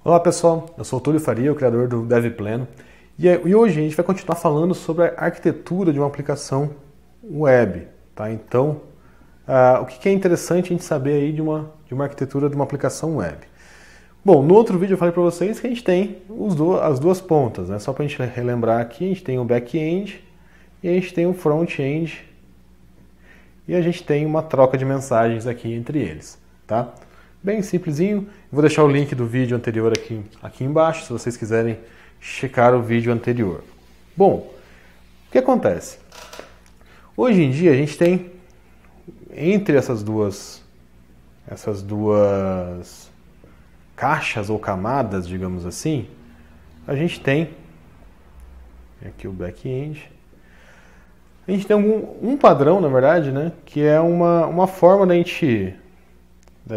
Olá pessoal, eu sou o Túlio Faria, o criador do DevPleno, e hoje a gente vai continuar falando sobre a arquitetura de uma aplicação web. Tá? Então, o que é interessante a gente saber aí de uma arquitetura de uma aplicação web? Bom, no outro vídeo eu falei para vocês que a gente tem as duas pontas, né? Só para a gente relembrar aqui, a gente tem o back-end e a gente tem o front-end e a gente tem uma troca de mensagens aqui entre eles. Tá? Bem simplesinho. Vou deixar o link do vídeo anterior aqui embaixo, se vocês quiserem checar o vídeo anterior. Bom, o que acontece? Hoje em dia a gente tem, entre essas duas caixas ou camadas, digamos assim, a gente tem aqui o back-end. A gente tem um padrão, na verdade, né, que é uma forma da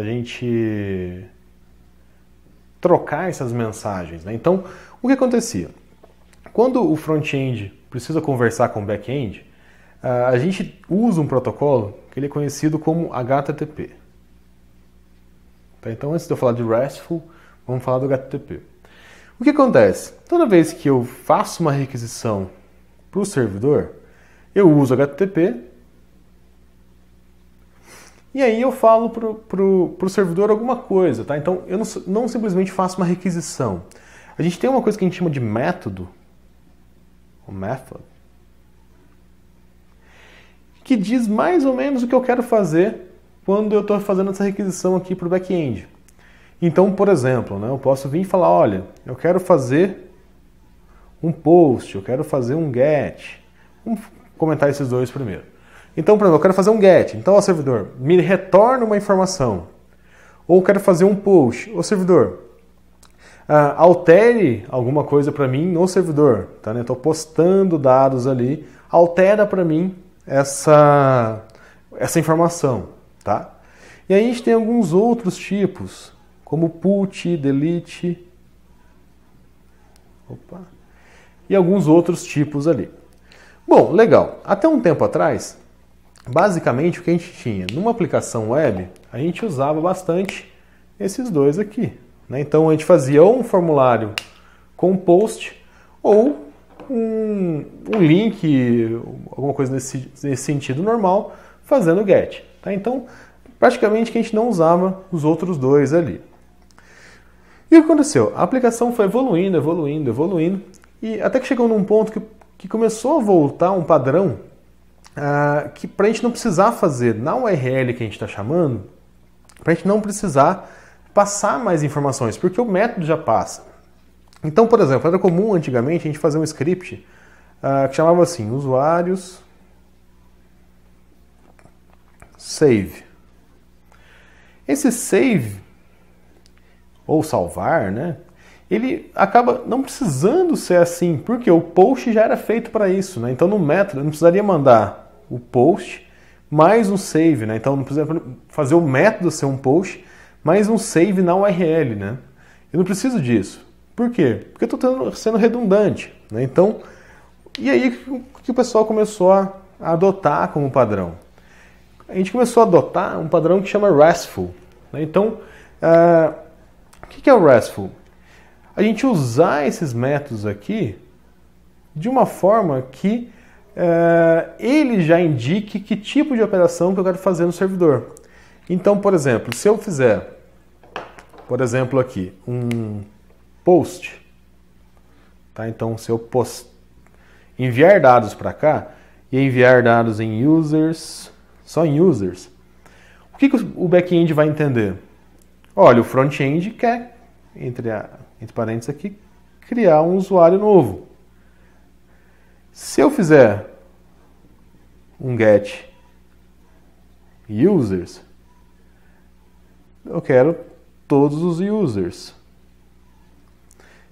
gente trocar essas mensagens, né? Então, o que acontecia? Quando o front-end precisa conversar com o back-end, a gente usa um protocolo que ele é conhecido como HTTP. Tá? Então, antes de eu falar de RESTful, vamos falar do HTTP. O que acontece? Toda vez que eu faço uma requisição para o servidor, eu uso HTTP, e aí eu falo pro servidor alguma coisa, tá? Então eu não simplesmente faço uma requisição. A gente tem uma coisa que a gente chama de método, o method, que diz mais ou menos o que eu quero fazer quando eu estou fazendo essa requisição aqui para o back-end. Então, por exemplo, né, eu posso vir e falar, olha, eu quero fazer um post, eu quero fazer um get. Vamos comentar esses dois primeiro. Então, por exemplo, eu quero fazer um get. Então, o servidor me retorna uma informação. Ou eu quero fazer um post. O servidor, altere alguma coisa para mim no servidor. Tá, né? Estou postando dados ali. Altera para mim essa informação. Tá? E aí a gente tem alguns outros tipos, como put, delete. E alguns outros tipos ali. Bom, legal. Até um tempo atrás, basicamente, o que a gente tinha? Numa aplicação web, a gente usava bastante esses dois aqui. Né? Então, a gente fazia ou um formulário com post ou um link, alguma coisa nesse sentido normal, fazendo get. Tá? Então, praticamente, que a gente não usava os outros dois ali. E o que aconteceu? A aplicação foi evoluindo, e até que chegou num ponto que começou a voltar um padrão que para a gente não precisar fazer na URL que a gente está chamando, para a gente não precisar passar mais informações, porque o método já passa. Então, por exemplo, era comum antigamente a gente fazer um script que chamava assim, usuários save. Esse save, ou salvar, né? Ele acaba não precisando ser assim, porque o post já era feito para isso, né? Então no método eu não precisaria mandar o post mais um save, né? Então não precisa fazer o método ser um post mais um save na URL, né? Eu não preciso disso. Por quê? Porque eu estou sendo redundante, né? Então, e aí que o pessoal começou a adotar como padrão? A gente começou a adotar um padrão que chama RESTful, né? Então, o que é o RESTful? A gente usar esses métodos aqui de uma forma que ele já indique que tipo de operação que eu quero fazer no servidor. Então, por exemplo, se eu fizer, por exemplo, aqui, um post, tá? Então, se eu enviar dados para cá e enviar dados em users, só em users, o que o back-end vai entender? Olha, o front-end quer, entre parênteses aqui, criar um usuário novo. Se eu fizer um get users, eu quero todos os users.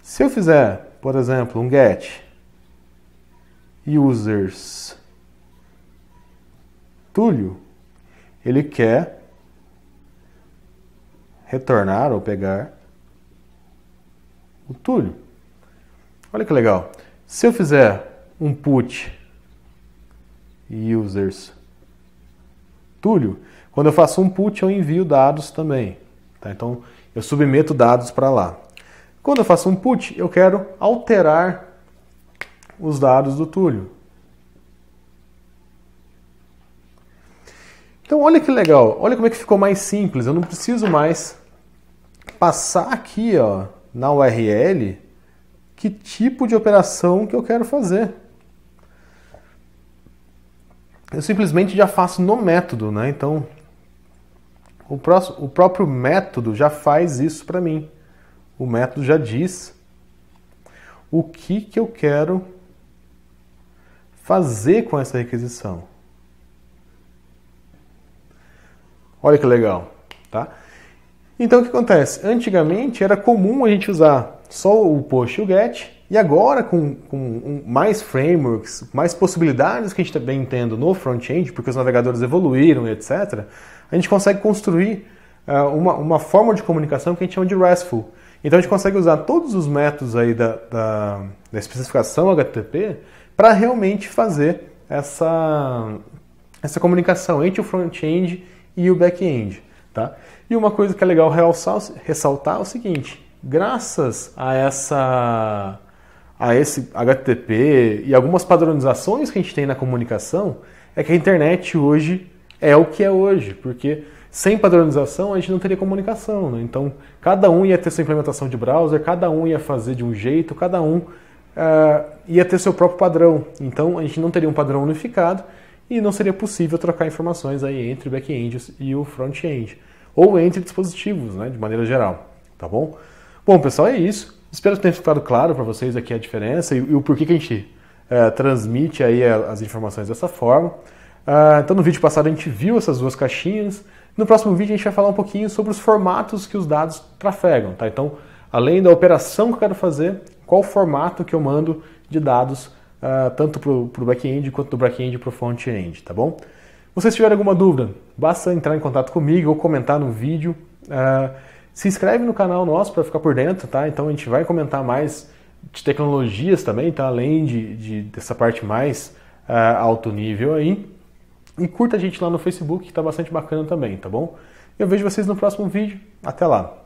Se eu fizer, por exemplo, um get users Túlio, ele quer retornar ou pegar o Túlio. Olha que legal. Se eu fizer um put users Túlio, quando eu faço um put eu envio dados também. Tá? Então eu submeto dados para lá. Quando eu faço um put, eu quero alterar os dados do Túlio. Então olha que legal, olha como é que ficou mais simples. Eu não preciso mais passar aqui, ó, na URL que tipo de operação que eu quero fazer. Eu simplesmente já faço no método, né? Então o próprio método já faz isso para mim. O método já diz o que eu quero fazer com essa requisição. Olha que legal, tá? Então o que acontece? Antigamente era comum a gente usar só o post e o get, e agora com mais frameworks, mais possibilidades que a gente também tendo no front-end, porque os navegadores evoluíram, etc., a gente consegue construir uma forma de comunicação que a gente chama de RESTful. Então a gente consegue usar todos os métodos aí da especificação HTTP para realmente fazer essa comunicação entre o front-end e o back-end. Tá? E uma coisa que é legal ressaltar é o seguinte: graças a esse HTTP e algumas padronizações que a gente tem na comunicação, é que a internet hoje é o que é hoje, porque sem padronização a gente não teria comunicação, né? Então cada um ia ter sua implementação de browser, cada um ia fazer de um jeito, cada um ia ter seu próprio padrão. Então a gente não teria um padrão unificado e não seria possível trocar informações aí entre o back-end e o front-end, ou entre dispositivos, né, de maneira geral, tá bom? Bom, pessoal, é isso. Espero que tenha ficado claro para vocês aqui a diferença e o porquê que a gente transmite aí as informações dessa forma. Então no vídeo passado a gente viu essas duas caixinhas. No próximo vídeo a gente vai falar um pouquinho sobre os formatos que os dados trafegam, tá? Então, além da operação que eu quero fazer, qual o formato que eu mando de dados tanto para o back-end quanto do back-end para o front-end, tá bom? Se vocês tiverem alguma dúvida, basta entrar em contato comigo ou comentar no vídeo. Se inscreve no canal nosso para ficar por dentro, tá? Então a gente vai comentar mais de tecnologias também, tá? Além dessa parte mais alto nível aí. E curta a gente lá no Facebook, que tá bastante bacana também, tá bom? Eu vejo vocês no próximo vídeo. Até lá!